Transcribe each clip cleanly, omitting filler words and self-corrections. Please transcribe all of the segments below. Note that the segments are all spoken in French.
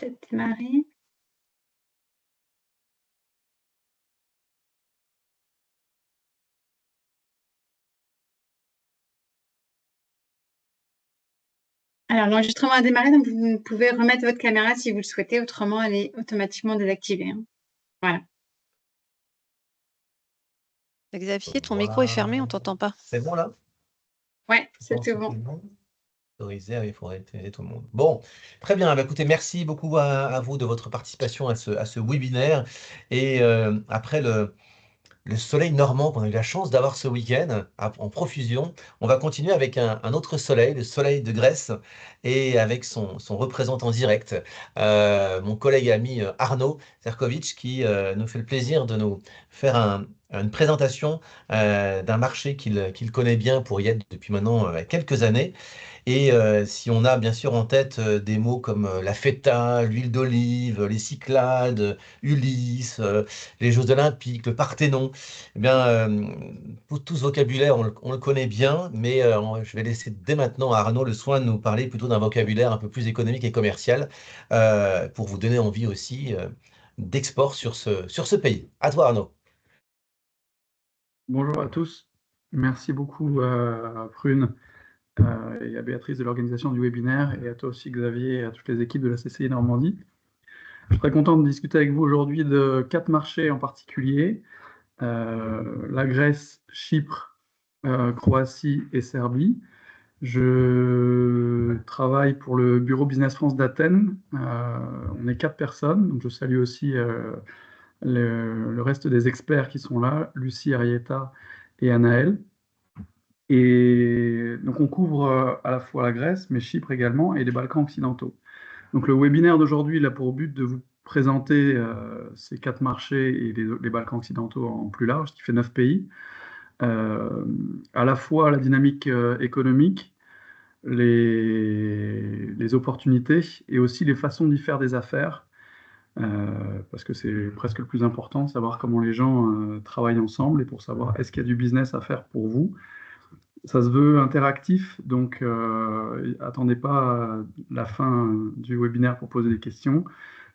peut-être démarrer. Alors, l'enregistrement a démarré, donc vous pouvez remettre votre caméra si vous le souhaitez, autrement elle est automatiquement désactivée, hein. Voilà. Xavier, ton micro est fermé, on t'entend pas. C'est bon là? Ouais, c'est Bon, tout bon. bon. Autorisé, il faudrait autoriser tout le monde. Bon, très bien. Bah, écoutez, merci beaucoup à vous de votre participation à ce webinaire. Et après le soleil normand qu'on a eu la chance d'avoir ce week-end en profusion, on va continuer avec un autre soleil, le soleil de Grèce, et avec son représentant direct, mon collègue ami Arnaud Zerkovic, qui nous fait le plaisir de nous faire une présentation d'un marché qu'il connaît bien pour y être depuis maintenant quelques années. Et si on a bien sûr en tête des mots comme la feta, l'huile d'olive, les Cyclades, Ulysse, les Jeux olympiques, le Parthénon, eh bien, tout ce vocabulaire, on le connaît bien, mais je vais laisser dès maintenant à Arnaud le soin de nous parler plutôt d'un vocabulaire un peu plus économique et commercial, pour vous donner envie aussi d'export sur ce pays. À toi, Arnaud. Bonjour à tous. Merci beaucoup à Prune et à Béatrice de l'organisation du webinaire, et à toi aussi Xavier, et à toutes les équipes de la CCI Normandie. Je suis très content de discuter avec vous aujourd'hui de 4 marchés en particulier, la Grèce, Chypre, Croatie et Serbie. Je travaille pour le bureau Business France d'Athènes. On est 4 personnes, donc je salue aussi le reste des experts qui sont là, Lucie, Arietta et Anaël. Et donc on couvre à la fois la Grèce, mais Chypre également, et les Balkans occidentaux. Donc le webinaire d'aujourd'hui il a pour but de vous présenter ces 4 marchés et les Balkans occidentaux en plus large, qui fait 9 pays. À la fois la dynamique économique, les opportunités et aussi les façons d'y faire des affaires, parce que c'est presque le plus important, savoir comment les gens travaillent ensemble, et pour savoir est-ce qu'il y a du business à faire pour vous. Ça se veut interactif, donc attendez pas à la fin du webinaire pour poser des questions.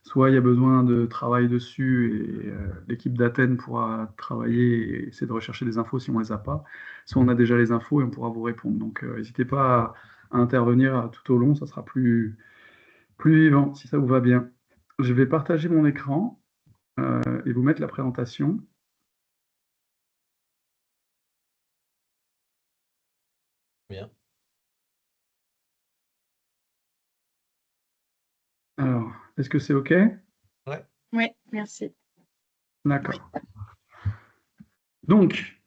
Soit il y a besoin de travail dessus, et l'équipe d'Athènes pourra travailler et essayer de rechercher des infos si on ne les a pas. Soit on a déjà les infos et on pourra vous répondre. Donc n'hésitez pas à intervenir tout au long, ça sera plus vivant si ça vous va bien. Je vais partager mon écran et vous mettre la présentation. Bien. Alors, est-ce que c'est OK? Ouais. Oui, merci. D'accord. Donc,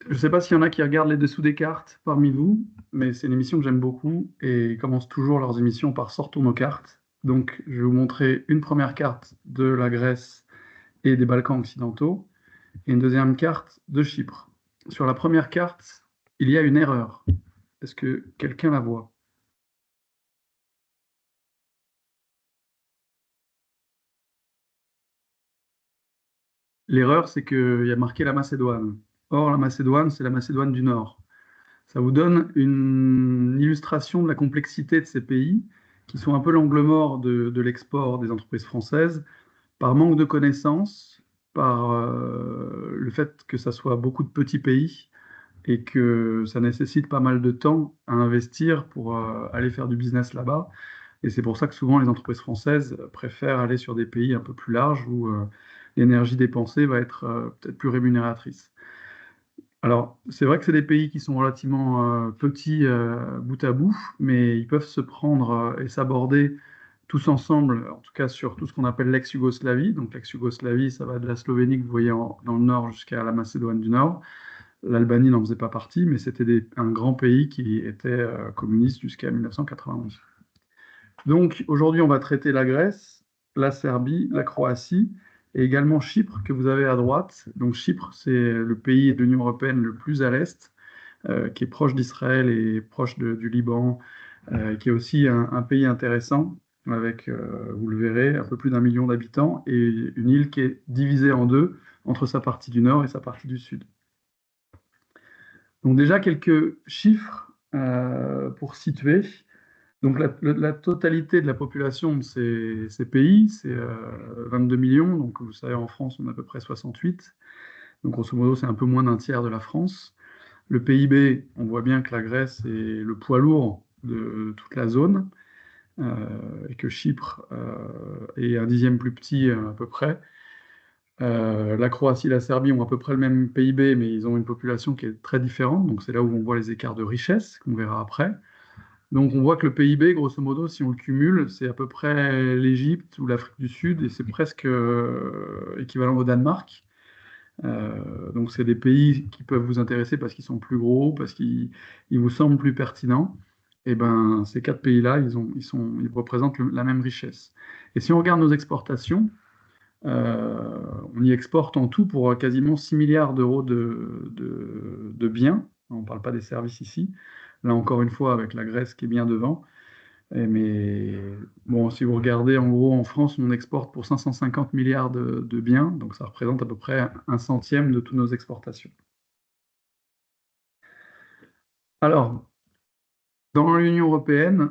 je ne sais pas s'il y en a qui regardent les dessous des cartes parmi vous, mais c'est une émission que j'aime beaucoup, et ils commencent toujours leurs émissions par sortons nos cartes. Donc, je vais vous montrer une première carte de la Grèce et des Balkans occidentaux, et une deuxième carte de Chypre. Sur la première carte, il y a une erreur. Est-ce que quelqu'un la voit? L'erreur, c'est qu'il y a marqué la Macédoine. Or, la Macédoine, c'est la Macédoine du Nord. Ça vous donne une illustration de la complexité de ces pays, qui sont un peu l'angle mort de l'export des entreprises françaises, par manque de connaissances, par le fait que ça soit beaucoup de petits pays, et que ça nécessite pas mal de temps à investir pour aller faire du business là-bas. Et c'est pour ça que souvent les entreprises françaises préfèrent aller sur des pays un peu plus larges, où l'énergie dépensée va être peut-être plus rémunératrice. Alors, c'est vrai que c'est des pays qui sont relativement petits bout à bout, mais ils peuvent se prendre et s'aborder tous ensemble, en tout cas sur tout ce qu'on appelle l'ex-Yougoslavie. Donc l'ex-Yougoslavie, ça va de la Slovénie que vous voyez dans le nord jusqu'à la Macédoine du Nord. L'Albanie n'en faisait pas partie, mais c'était un grand pays qui était communiste jusqu'à 1991. Donc aujourd'hui, on va traiter la Grèce, la Serbie, la Croatie, et également Chypre, que vous avez à droite. Donc Chypre, c'est le pays de l'Union européenne le plus à l'est, qui est proche d'Israël et proche du Liban, qui est aussi un pays intéressant, avec, vous le verrez, un peu plus d'1 million d'habitants, et une île qui est divisée en deux, entre sa partie du nord et sa partie du sud. Donc déjà quelques chiffres pour situer. Donc la totalité de la population de ces pays, c'est 22 millions. Donc vous savez, en France, on a à peu près 68. Donc grosso modo, c'est un peu moins d'un tiers de la France. Le PIB, on voit bien que la Grèce est le poids lourd de toute la zone, et que Chypre est un dixième plus petit à peu près. La Croatie et la Serbie ont à peu près le même PIB, mais ils ont une population qui est très différente. Donc c'est là où on voit les écarts de richesse, qu'on verra après. Donc on voit que le PIB, grosso modo, si on le cumule, c'est à peu près l'Égypte ou l'Afrique du Sud, et c'est presque équivalent au Danemark. Donc c'est des pays qui peuvent vous intéresser parce qu'ils sont plus gros, parce qu'ils vous semblent plus pertinents. Et ben ces quatre pays-là, ils représentent la même richesse. Et si on regarde nos exportations, on y exporte en tout pour quasiment 6 milliards d'euros de biens. On ne parle pas des services ici. Là encore une fois, avec la Grèce qui est bien devant. Mais bon, si vous regardez, en gros, en France, on exporte pour 550 milliards de biens, donc ça représente à peu près un centième de toutes nos exportations. Alors, dans l'Union européenne,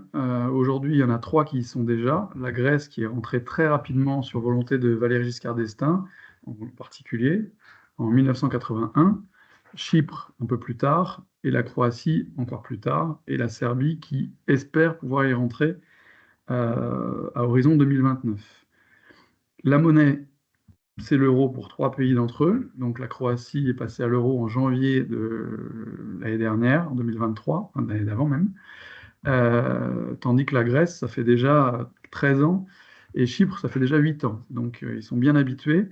aujourd'hui, il y en a 3 qui y sont déjà. La Grèce, qui est rentrée très rapidement sur volonté de Valéry Giscard d'Estaing, en particulier, en 1981. Chypre, un peu plus tard, et la Croatie, encore plus tard, et la Serbie, qui espère pouvoir y rentrer à horizon 2029. La monnaie, c'est l'euro pour 3 pays d'entre eux. Donc la Croatie est passée à l'euro en janvier de l'année dernière, en 2023, enfin, l'année d'avant même. Tandis que la Grèce, ça fait déjà 13 ans, et Chypre, ça fait déjà 8 ans. Donc ils sont bien habitués.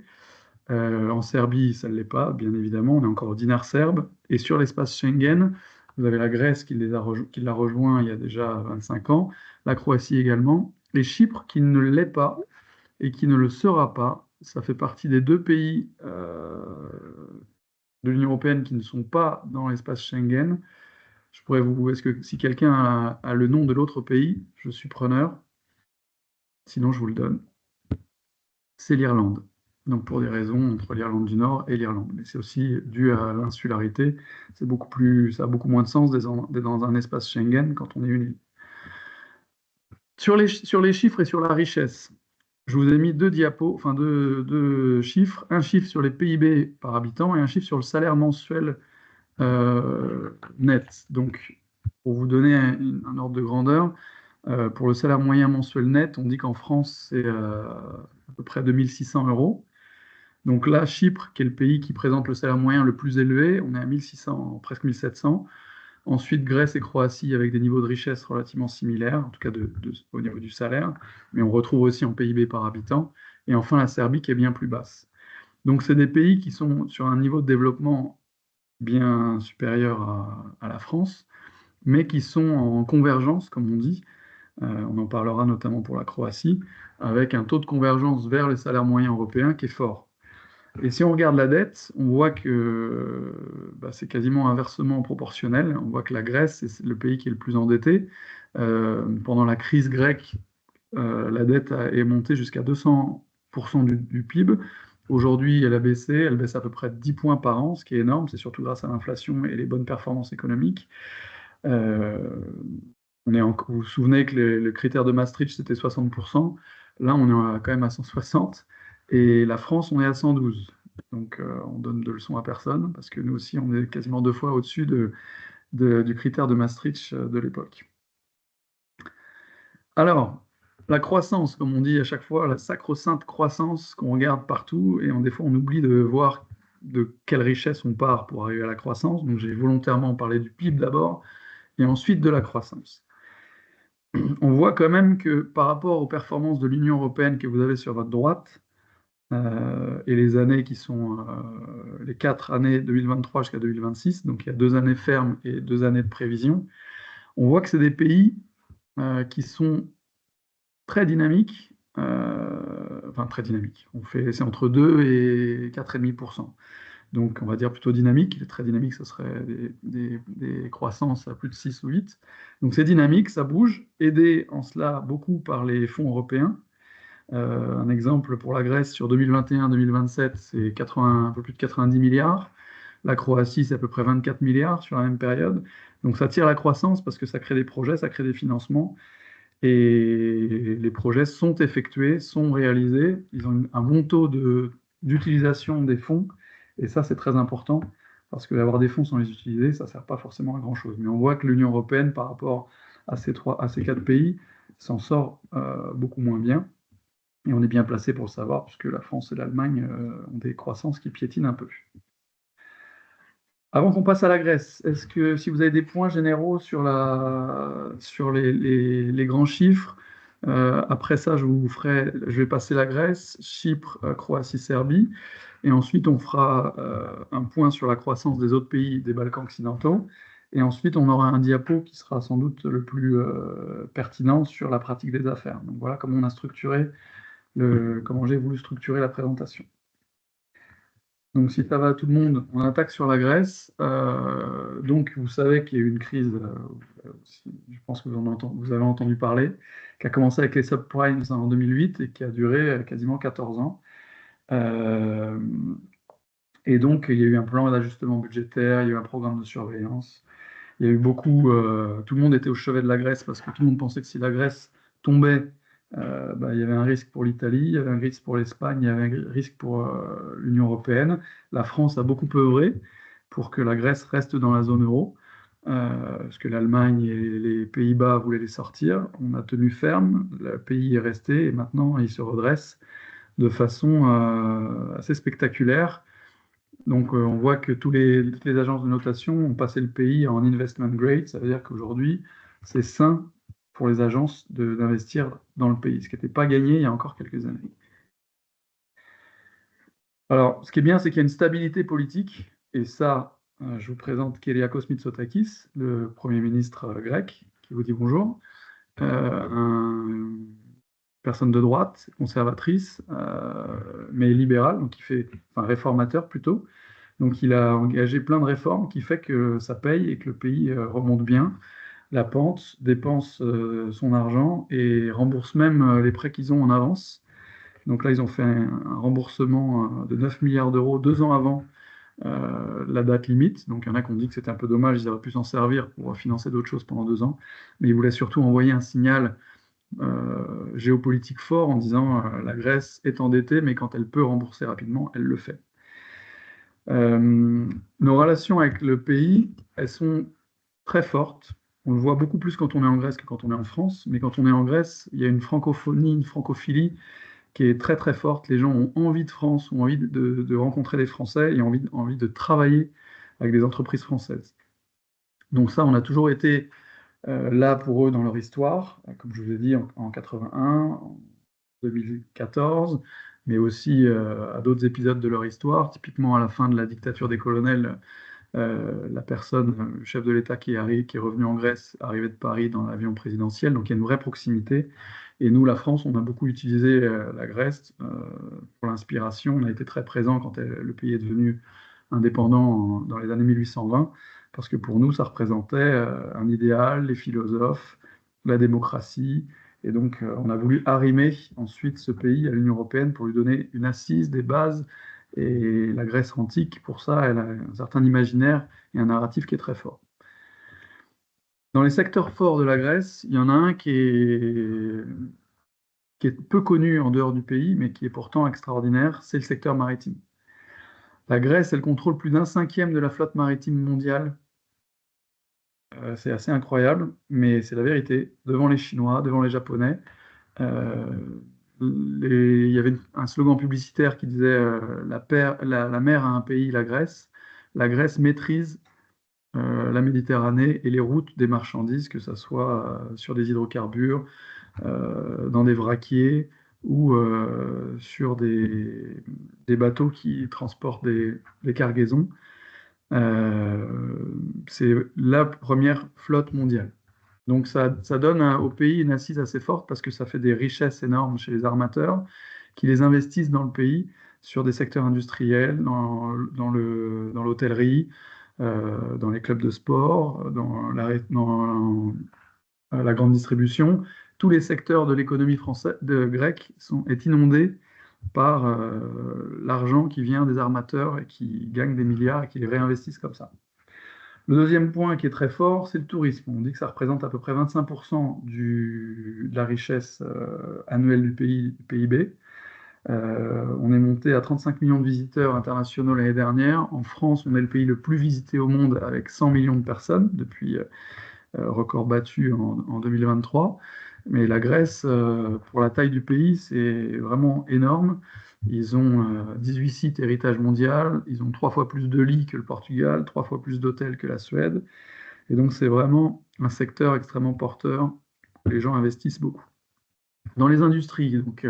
En Serbie, ça ne l'est pas, bien évidemment, on est encore au dinar serbe. Et sur l'espace Schengen, vous avez la Grèce qui l'a rejoint il y a déjà 25 ans, la Croatie également, et Chypre qui ne l'est pas et qui ne le sera pas. Ça fait partie des 2 pays de l'Union européenne qui ne sont pas dans l'espace Schengen. Est-ce que si quelqu'un a le nom de l'autre pays, je suis preneur. Sinon, je vous le donne. C'est l'Irlande. Donc pour des raisons entre l'Irlande du Nord et l'Irlande. Mais c'est aussi dû à l'insularité. Ça a beaucoup moins de sens d'être dans un espace Schengen quand on est une île. Sur les chiffres et sur la richesse, je vous ai mis 2 diapos, enfin deux chiffres. Un chiffre sur les PIB par habitant et un chiffre sur le salaire mensuel net. Donc pour vous donner un ordre de grandeur, pour le salaire moyen mensuel net, on dit qu'en France, c'est à peu près 2600 euros. Donc là, Chypre, qui est le pays qui présente le salaire moyen le plus élevé, on est à 1600, presque 1700. Ensuite, Grèce et Croatie avec des niveaux de richesse relativement similaires, en tout cas au niveau du salaire, mais on retrouve aussi en PIB par habitant. Et enfin, la Serbie qui est bien plus basse. Donc c'est des pays qui sont sur un niveau de développement bien supérieur à la France, mais qui sont en convergence, comme on dit. On en parlera notamment pour la Croatie, avec un taux de convergence vers les salaires moyens européens qui est fort. Et si on regarde la dette, on voit que c'est quasiment inversement proportionnel. On voit que la Grèce, c'est le pays qui est le plus endetté. Pendant la crise grecque, la dette est montée jusqu'à 200% du PIB. Aujourd'hui, elle a baissé, elle baisse à peu près de 10 points par an, ce qui est énorme. C'est surtout grâce à l'inflation et les bonnes performances économiques. Vous vous souvenez que le critère de Maastricht, c'était 60%. Là, on est quand même à 160. Et la France, on est à 112. Donc, on donne de leçons à personne, parce que nous aussi, on est quasiment 2 fois au-dessus du critère de Maastricht de l'époque. Alors, la croissance, comme on dit à chaque fois, la sacro-sainte croissance qu'on regarde partout, et des fois, on oublie de voir de quelle richesse on part pour arriver à la croissance. Donc, j'ai volontairement parlé du PIB d'abord, et ensuite de la croissance. On voit quand même que par rapport aux performances de l'Union européenne que vous avez sur votre droite, et les années qui sont les 4 années 2023 jusqu'à 2026, donc il y a 2 années fermes et 2 années de prévision, on voit que c'est des pays qui sont très dynamiques, enfin très dynamiques. C'est entre 2 et 4,5%. Donc on va dire plutôt dynamique. Très dynamique, ce serait des croissances à plus de 6 ou 8. Donc c'est dynamique, ça bouge, aidé en cela beaucoup par les fonds européens. Un exemple pour la Grèce sur 2021-2027, c'est un peu plus de 90 milliards. La Croatie, c'est à peu près 24 milliards sur la même période. Donc ça tire la croissance parce que ça crée des projets, ça crée des financements. Et les projets sont effectués, sont réalisés. Ils ont un bon taux d'utilisation des fonds. Et ça, c'est très important, parce que d'avoir des fonds sans les utiliser, ça ne sert pas forcément à grand-chose. Mais on voit que l'Union européenne, par rapport à ces 4 pays, s'en sort beaucoup moins bien. Et on est bien placé pour le savoir, puisque la France et l'Allemagne ont des croissances qui piétinent un peu. Avant qu'on passe à la Grèce, est-ce que si vous avez des points généraux sur les grands chiffres, après ça, je vais passer la Grèce, Chypre, Croatie, Serbie, et ensuite on fera un point sur la croissance des autres pays des Balkans occidentaux, et ensuite on aura un diapo qui sera sans doute le plus pertinent sur la pratique des affaires. Donc voilà comment comment j'ai voulu structurer la présentation. Donc, si ça va à tout le monde, on attaque sur la Grèce. Donc, vous savez qu'il y a eu une crise, je pense que vous avez entendu parler, qui a commencé avec les subprimes en 2008 et qui a duré quasiment 14 ans. Et donc, il y a eu un plan d'ajustement budgétaire, il y a eu un programme de surveillance. Il y a eu tout le monde était au chevet de la Grèce parce que tout le monde pensait que si la Grèce tombait, il y avait un risque pour l'Italie, il y avait un risque pour l'Espagne, il y avait un risque pour l'Union européenne. La France a beaucoup œuvré pour que la Grèce reste dans la zone euro, parce que l'Allemagne et les Pays-Bas voulaient les sortir. On a tenu ferme, le pays est resté et maintenant il se redresse de façon assez spectaculaire. Donc on voit que toutes les agences de notation ont passé le pays en investment grade, ça veut dire qu'aujourd'hui c'est sain pour les agences d'investir dans le pays, ce qui n'était pas gagné il y a encore quelques années. Alors, ce qui est bien, c'est qu'il y a une stabilité politique, et ça, je vous présente Kyriakos Mitsotakis, le Premier ministre grec, qui vous dit bonjour, une personne de droite, conservatrice, mais libérale, donc réformateur plutôt. Donc il a engagé plein de réformes qui fait que ça paye et que le pays remonte bien la pente, dépense son argent et rembourse même les prêts qu'ils ont en avance. Donc là, ils ont fait un remboursement de 9 milliards d'euros 2 ans avant la date limite. Donc il y en a qui ont dit que c'était un peu dommage, ils auraient pu s'en servir pour financer d'autres choses pendant 2 ans. Mais ils voulaient surtout envoyer un signal géopolitique fort en disant la Grèce est endettée, mais quand elle peut rembourser rapidement, elle le fait. Nos relations avec le pays, elles sont très fortes. On le voit beaucoup plus quand on est en Grèce que quand on est en France, mais quand on est en Grèce, il y a une francophonie, une francophilie qui est très très forte. Les gens ont envie de France, ont envie de rencontrer des Français et ont envie de travailler avec des entreprises françaises. Donc ça, on a toujours été là pour eux dans leur histoire, comme je vous ai dit en 81, en 2014, mais aussi à d'autres épisodes de leur histoire, typiquement à la fin de la dictature des colonels. La personne, le chef de l'État qui est revenu en Grèce, arrivé de Paris dans l'avion présidentiel, donc il y a une vraie proximité. Et nous, la France, on a beaucoup utilisé la Grèce pour l'inspiration. On a été très présent quand le pays est devenu indépendant dans les années 1820, parce que pour nous, ça représentait un idéal, les philosophes, la démocratie. Et donc, on a voulu arrimer ensuite ce pays à l'Union européenne pour lui donner une assise, des bases. Et la Grèce antique, pour ça, elle a un certain imaginaire et un narratif qui est très fort. Dans les secteurs forts de la Grèce, il y en a un qui est peu connu en dehors du pays, mais qui est pourtant extraordinaire, c'est le secteur maritime. La Grèce, elle contrôle plus d'1/5 de la flotte maritime mondiale. C'est assez incroyable, mais c'est la vérité. Devant les Chinois, devant les Japonais, il y avait un slogan publicitaire qui disait la mer a un pays, la Grèce. La Grèce maîtrise la Méditerranée et les routes des marchandises, que ce soit sur des hydrocarbures, dans des vraquiers ou sur des bateaux qui transportent des cargaisons. C'est la première flotte mondiale. Donc ça donne au pays une assise assez forte parce que ça fait des richesses énormes chez les armateurs qui les investissent dans le pays sur des secteurs industriels, dans l'hôtellerie, dans les clubs de sport, dans la grande distribution. Tous les secteurs de l'économie grecque est inondé par l'argent qui vient des armateurs et qui gagnent des milliards et qui les réinvestissent comme ça. Le deuxième point qui est très fort, c'est le tourisme. On dit que ça représente à peu près 25% de la richesse annuelle du PIB. On est monté à 35 millions de visiteurs internationaux l'année dernière. En France, on est le pays le plus visité au monde avec 100 millions de personnes depuis record battu en 2023. Mais la Grèce, pour la taille du pays, c'est vraiment énorme. Ils ont 18 sites héritage mondial, ils ont 3 fois plus de lits que le Portugal, 3 fois plus d'hôtels que la Suède. Et donc c'est vraiment un secteur extrêmement porteur où les gens investissent beaucoup. Dans les industries, donc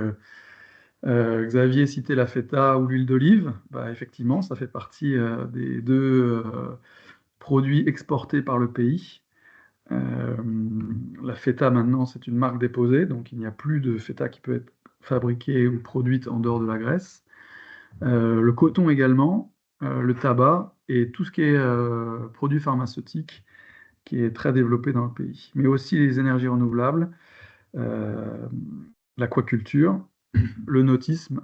Xavier citait la feta ou l'huile d'olive. Bah, effectivement, ça fait partie des deux produits exportés par le pays. La feta, maintenant, c'est une marque déposée, donc il n'y a plus de feta qui peut être fabriquée ou produite en dehors de la Grèce. Le coton également, le tabac et tout ce qui est produits pharmaceutiques qui est très développé dans le pays. Mais aussi les énergies renouvelables, l'aquaculture, le nautisme.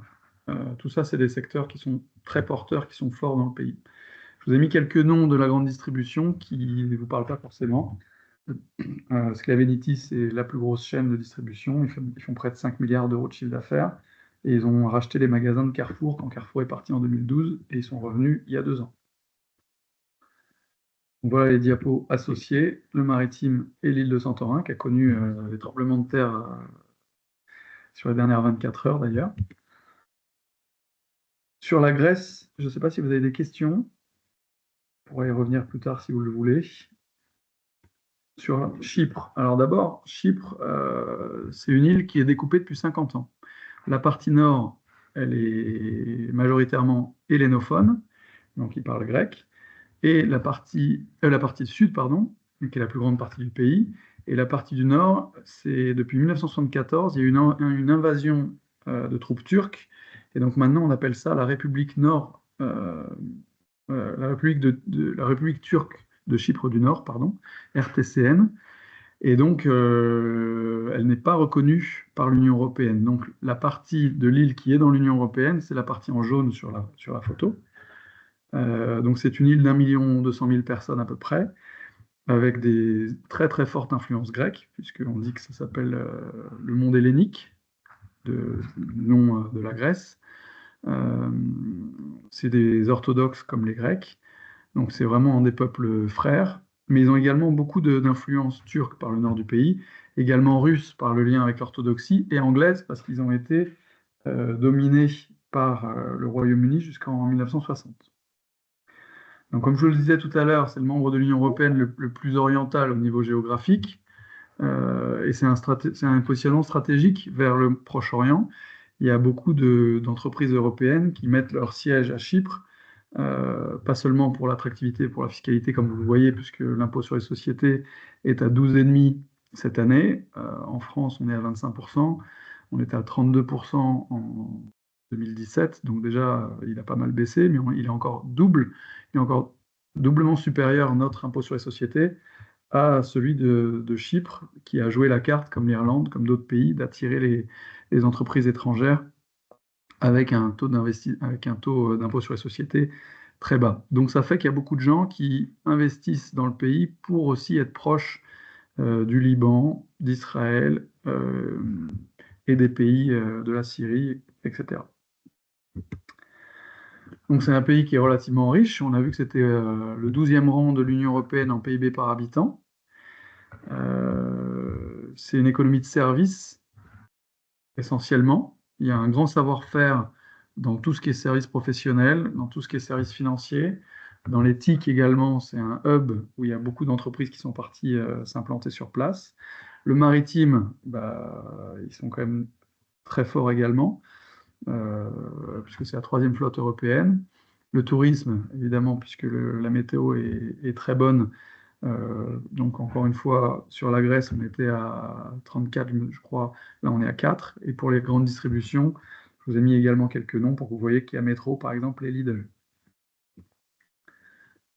Tout ça, c'est des secteurs qui sont très porteurs, qui sont forts dans le pays. Je vous ai mis quelques noms de la grande distribution qui ne vous parlent pas forcément. Sclavenitis, c'est la plus grosse chaîne de distribution. Ils font près de 5 milliards d'euros de chiffre d'affaires. Et ils ont racheté les magasins de Carrefour quand Carrefour est parti en 2012 et ils sont revenus il y a 2 ans. Donc voilà les diapos associés. Le maritime et l'île de Santorin qui a connu des tremblements de terre sur les dernières 24 heures d'ailleurs. Sur la Grèce, je ne sais pas si vous avez des questions. On pourra y revenir plus tard si vous le voulez. Sur Chypre. Alors d'abord, Chypre, c'est une île qui est découpée depuis 50 ans. La partie nord, elle est majoritairement hellénophone, donc ils parlent grec, et la partie sud, pardon, qui est la plus grande partie du pays, et la partie du nord, c'est depuis 1974, il y a eu une invasion de troupes turques, et donc maintenant on appelle ça la République Nord, la République turque de Chypre du Nord, pardon, RTCN. Et donc, elle n'est pas reconnue par l'Union européenne. Donc, la partie de l'île qui est dans l'Union européenne, c'est la partie en jaune sur la photo. Donc, c'est une île d'1,2 million personnes à peu près, avec des très très fortes influences grecques, puisqu'on dit que ça s'appelle le monde hellénique, du nom de la Grèce. C'est des orthodoxes comme les Grecs. Donc, c'est vraiment des peuples frères. Mais ils ont également beaucoup d'influence turque par le nord du pays, également russe par le lien avec l'orthodoxie, et anglaise parce qu'ils ont été dominés par le Royaume-Uni jusqu'en 1960. Donc, comme je vous le disais tout à l'heure, c'est le membre de l'Union européenne le plus oriental au niveau géographique, et c'est un positionnement stratégique vers le Proche-Orient. Il y a beaucoup d'entreprises européennes qui mettent leur siège à Chypre, pas seulement pour l'attractivité, pour la fiscalité, comme vous le voyez, puisque l'impôt sur les sociétés est à 12,5% cette année. En France, on est à 25%. On était à 32% en 2017. Donc déjà, il a pas mal baissé, mais il est encore doublement supérieur, notre impôt sur les sociétés, à celui de Chypre, qui a joué la carte, comme l'Irlande, comme d'autres pays, d'attirer les entreprises étrangères avec un taux d'impôt sur les sociétés très bas. Donc ça fait qu'il y a beaucoup de gens qui investissent dans le pays pour aussi être proches du Liban, d'Israël et des pays de la Syrie, etc. Donc c'est un pays qui est relativement riche. On a vu que c'était le 12e rang de l'Union européenne en PIB par habitant. C'est une économie de services, essentiellement. Il y a un grand savoir-faire dans tout ce qui est services professionnels, dans tout ce qui est services financiers. Dans les TIC également, c'est un hub où il y a beaucoup d'entreprises qui sont parties s'implanter sur place. Le maritime, ils sont quand même très forts également, puisque c'est la 3e flotte européenne. Le tourisme, évidemment, puisque la météo est très bonne. Donc encore une fois, sur la Grèce, on était à 34, je crois. Là, on est à 4. Et pour les grandes distributions, je vous ai mis également quelques noms pour que vous voyez qu'il y a Métro, par exemple, et Lidl.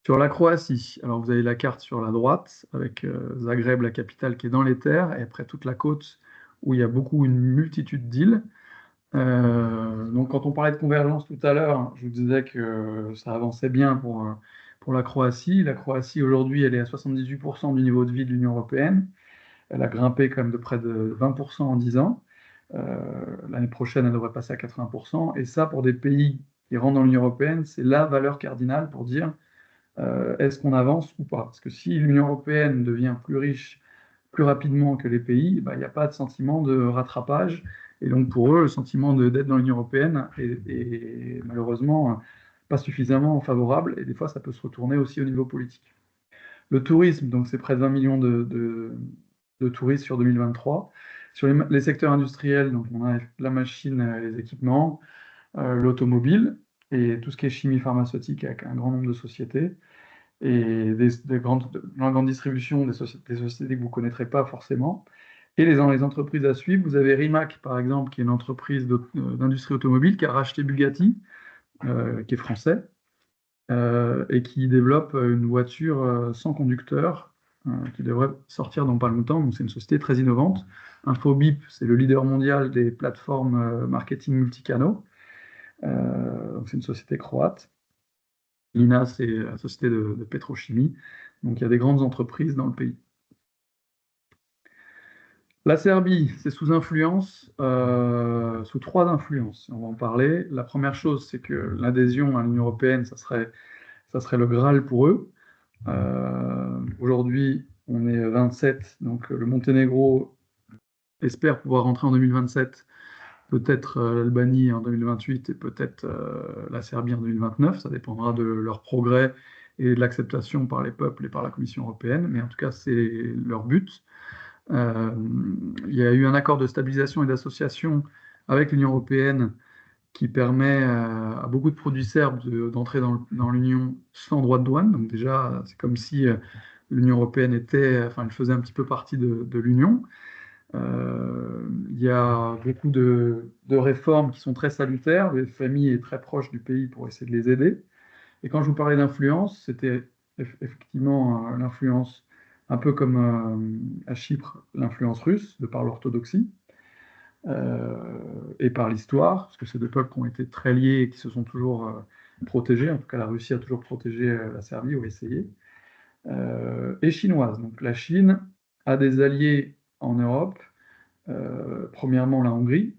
Sur la Croatie, alors vous avez la carte sur la droite, avec Zagreb, la capitale, qui est dans les terres, et après toute la côte, où il y a une multitude d'îles. Donc quand on parlait de convergence tout à l'heure, je vous disais que ça avançait bien pour pour la Croatie. La Croatie, aujourd'hui, elle est à 78% du niveau de vie de l'Union européenne. Elle a grimpé quand même de près de 20% en 10 ans. L'année prochaine, elle devrait passer à 80%. Et ça, pour des pays qui rentrent dans l'Union européenne, c'est la valeur cardinale pour dire est-ce qu'on avance ou pas. Parce que si l'Union européenne devient plus riche plus rapidement que les pays, bah, il n'y a pas de sentiment de rattrapage. Et donc pour eux, le sentiment d'être dans l'Union européenne est malheureusement pas suffisamment favorable. Et des fois, ça peut se retourner aussi au niveau politique. Le tourisme, donc c'est près de 20 millions de touristes sur 2023. Sur les secteurs industriels, donc on a la machine, les équipements, l'automobile et tout ce qui est chimie pharmaceutique avec un grand nombre de sociétés et la grande distribution des sociétés que vous ne connaîtrez pas forcément. Et dans les entreprises à suivre, vous avez Rimac, par exemple, qui est une entreprise d'industrie automobile qui a racheté Bugatti, qui est français, et qui développe une voiture sans conducteur qui devrait sortir dans pas longtemps. Donc c'est une société très innovante. Infobip, c'est le leader mondial des plateformes marketing multicanaux. Donc c'est une société croate. Lina, c'est la société de pétrochimie. Donc il y a des grandes entreprises dans le pays. La Serbie, c'est sous influence, sous 3 influences. On va en parler. La première chose, c'est que l'adhésion à l'Union européenne, ça serait le Graal pour eux. Aujourd'hui, on est 27, donc le Monténégro espère pouvoir rentrer en 2027, peut-être l'Albanie en 2028 et peut-être la Serbie en 2029. Ça dépendra de leur progrès et de l'acceptation par les peuples et par la Commission européenne, mais en tout cas, c'est leur but. Il y a eu un accord de stabilisation et d'association avec l'Union européenne qui permet à beaucoup de produits serbes d'entrer dans l'Union sans droit de douane. Donc déjà, c'est comme si l'Union européenne elle faisait un petit peu partie de l'Union. Il y a beaucoup de réformes qui sont très salutaires. Le FMI est très proche du pays pour essayer de les aider. Et quand je vous parlais d'influence, c'était effectivement l'influence, un peu comme à Chypre, l'influence russe, de par l'orthodoxie. Et par l'histoire, parce que c'est 2 peuples qui ont été très liés et qui se sont toujours protégés. En tout cas, la Russie a toujours protégé la Serbie, ou essayé. Et chinoise. Donc la Chine a des alliés en Europe. Premièrement, la Hongrie.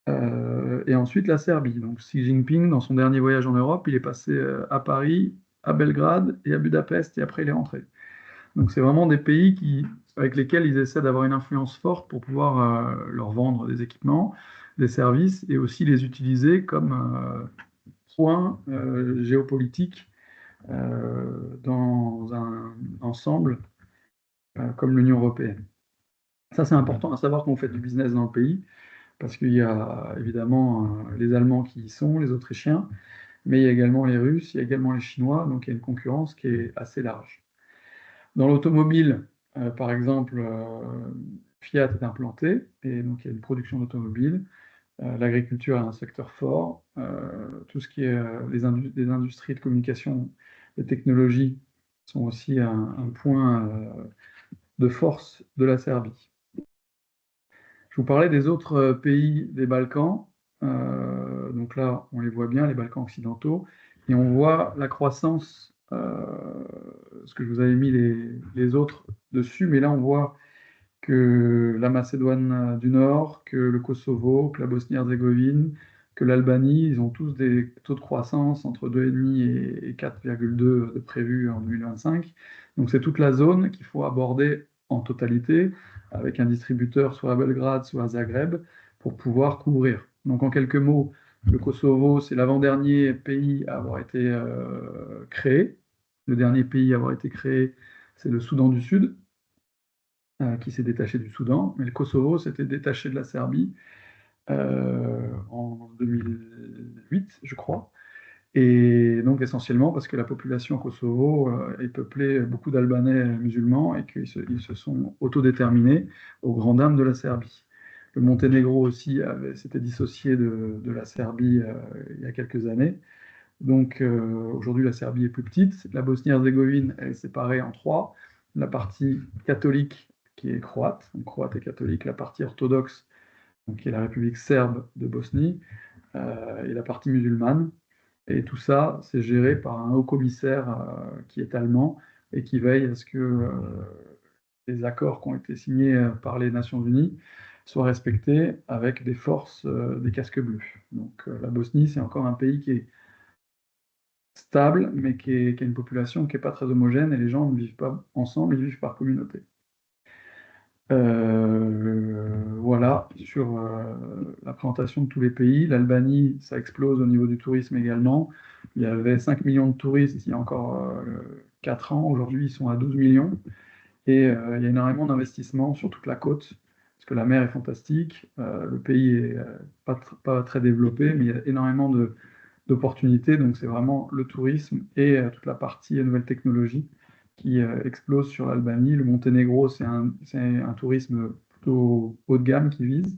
Et ensuite, la Serbie. Donc Xi Jinping, dans son dernier voyage en Europe, il est passé à Paris, à Belgrade et à Budapest, et après il est rentré. Donc c'est vraiment des pays avec lesquels ils essaient d'avoir une influence forte pour pouvoir leur vendre des équipements, des services, et aussi les utiliser comme point géopolitique dans un ensemble comme l'Union européenne. Ça, c'est important à savoir qu'on fait du business dans le pays, parce qu'il y a évidemment les Allemands qui y sont, les Autrichiens, mais il y a également les Russes, il y a également les Chinois, donc il y a une concurrence qui est assez large. Dans l'automobile, par exemple, Fiat est implanté, et donc il y a une production d'automobiles. L'agriculture est un secteur fort. Tout ce qui est les industries de communication, les technologies sont aussi un point de force de la Serbie. Je vous parlais des autres pays des Balkans. Donc là, on les voit bien, les Balkans occidentaux, et on voit la croissance. Ce que je vous avais mis les autres dessus, mais là on voit que la Macédoine du Nord, que le Kosovo, que la Bosnie-Herzégovine, que l'Albanie, ils ont tous des taux de croissance entre 2,5 et 4,2 de prévus en 2025. Donc c'est toute la zone qu'il faut aborder en totalité, avec un distributeur soit à Belgrade, soit à Zagreb, pour pouvoir couvrir. Donc en quelques mots, le Kosovo, c'est l'avant-dernier pays à avoir été créé. Le dernier pays à avoir été créé, c'est le Soudan du Sud, qui s'est détaché du Soudan. Mais le Kosovo s'était détaché de la Serbie en 2008, je crois. Et donc essentiellement parce que la population Kosovo est peuplée beaucoup d'Albanais musulmans et qu'ils se sont autodéterminés aux grandes dames de la Serbie. Le Monténégro aussi s'était dissocié de la Serbie il y a quelques années. Donc aujourd'hui, la Serbie est plus petite. La Bosnie-Herzégovine est séparée en 3. La partie catholique qui est croate, donc croate et catholique, la partie orthodoxe, donc qui est la République serbe de Bosnie, et la partie musulmane. Et tout ça, c'est géré par un haut commissaire qui est allemand et qui veille à ce que les accords qui ont été signés par les Nations Unies soient respectés avec des forces des casques bleus. Donc la Bosnie, c'est encore un pays qui est stable, mais qui a une population qui n'est pas très homogène et les gens ne vivent pas ensemble, ils vivent par communauté. Voilà, sur la présentation de tous les pays. L'Albanie, ça explose au niveau du tourisme également. Il y avait 5 millions de touristes il y a encore 4 ans. Aujourd'hui, ils sont à 12 millions. Et il y a énormément d'investissements sur toute la côte, parce que la mer est fantastique. Le pays est pas très développé, mais il y a énormément d'opportunités. Donc c'est vraiment le tourisme et toute la partie nouvelles technologies qui explose sur l'Albanie. Le Monténégro, c'est un tourisme plutôt haut de gamme qui vise.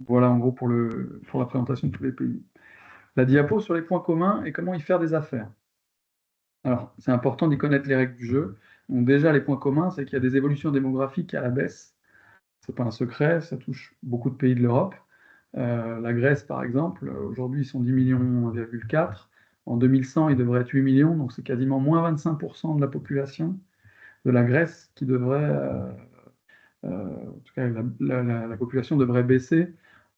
Voilà en gros pour la présentation de tous les pays. La diapo sur les points communs et comment y faire des affaires. Alors, c'est important d'y connaître les règles du jeu. Donc déjà, les points communs, c'est qu'il y a des évolutions démographiques à la baisse. C'est pas un secret, ça touche beaucoup de pays de l'Europe. La Grèce, par exemple, aujourd'hui, ils sont 10 millions 1,4. En 2100, ils devraient être 8 millions, donc c'est quasiment moins 25% de la population de la Grèce qui devrait, en tout cas, la population devrait baisser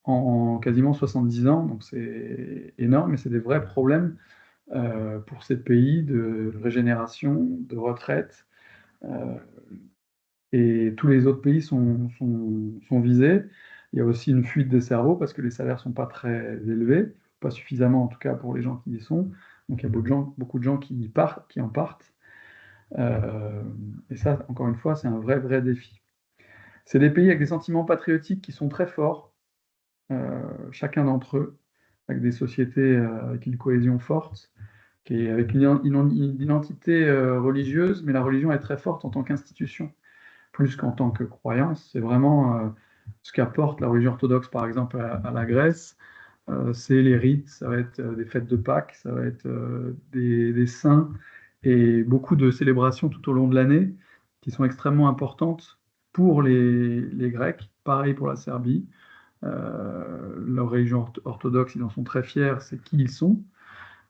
en quasiment 70 ans. Donc c'est énorme, et c'est des vrais problèmes pour ces pays de régénération, de retraite. Et tous les autres pays sont visés. Il y a aussi une fuite des cerveaux parce que les salaires ne sont pas très élevés, pas suffisamment en tout cas pour les gens qui y sont. Donc il y a beaucoup de gens qui en partent. Et ça, encore une fois, c'est un vrai défi. C'est des pays avec des sentiments patriotiques qui sont très forts, chacun d'entre eux, avec des sociétés avec une cohésion forte, avec une identité religieuse, mais la religion est très forte en tant qu'institution plus qu'en tant que croyance. C'est vraiment ce qu'apporte la religion orthodoxe, par exemple, à la Grèce. C'est les rites, ça va être des fêtes de Pâques, ça va être des saints et beaucoup de célébrations tout au long de l'année qui sont extrêmement importantes pour les Grecs. Pareil pour la Serbie. Leur religion orthodoxe, ils en sont très fiers, c'est qui ils sont.